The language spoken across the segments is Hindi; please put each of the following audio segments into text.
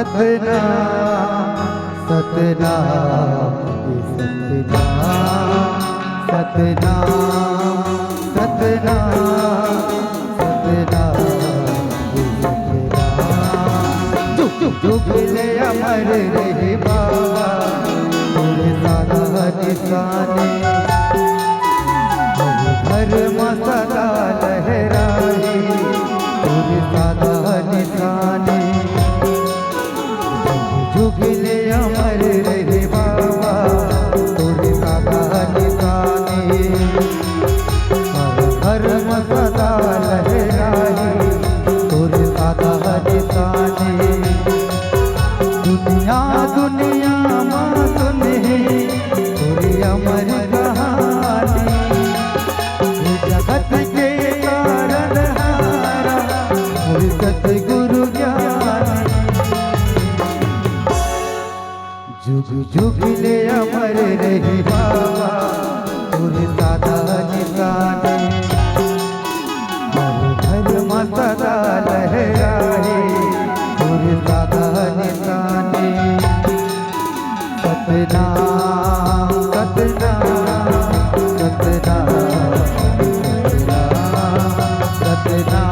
सतनाम सतनाम सतनाम सतनाम सतनाम सतनाम जुगले अमर रहे बाबा तुझे सारा निशाने घर मसदा लहराए तुझे सारा निशाने जुगले अमर रहे बाबा तुझे सारा निशाने घर मसदा लहराए तुझे सारा निशाने दुनिया दुनिया माँ सुने पूरी अमर कहानी जगत के तारनहारा पूरी सतगुरु ज्ञान जुग जुगले अमर रहे बाबा पूरी सादा निशाने घर में सदा लहराए पूरी सादा निशाने सतनाम सतनाम सतनाम सतनाम सतनाम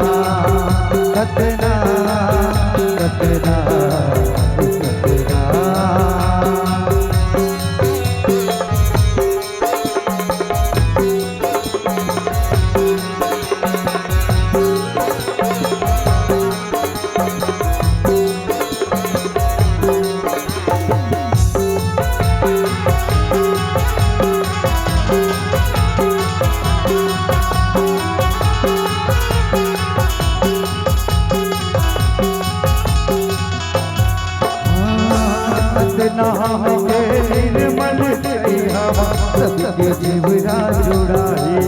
सतनाम नाम के निर्मल हवा सबके जीवरा जुड़ाए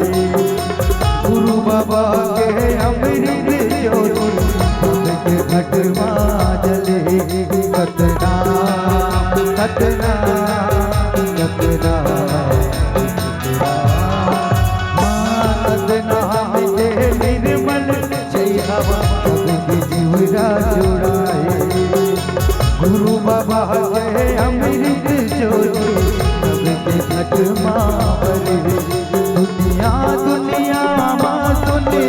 गुरु बाबा के अमृत ज्योति सबके घट जले सतनाम सतनाम सतनाम के निर्मल हवा सबके जीवरा जुड़ाए गुरु बाबा के अमृत ज्योति सबके घट मावरे दुनिया दुनिया माँ सुने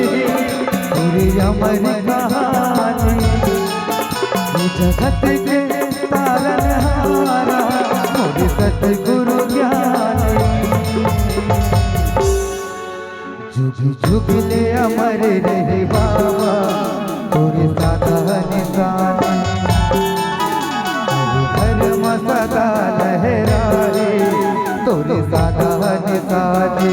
पूरी अमर कहानी जगत के तारनहारा मोरे सतगुरु ज्ञानी जुग जुगले अमर रहे बाबा पूरे सादा निशाने सदा लहराए तोरे सादा निशाने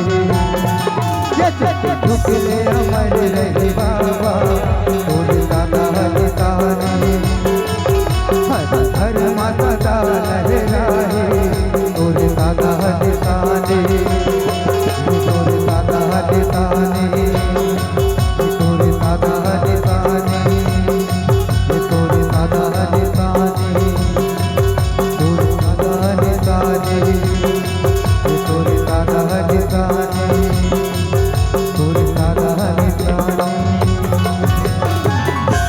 झुकले अमर रहे बाबा तोरे सादा निशाने हर सदा लहराए तोरे सादा निशाने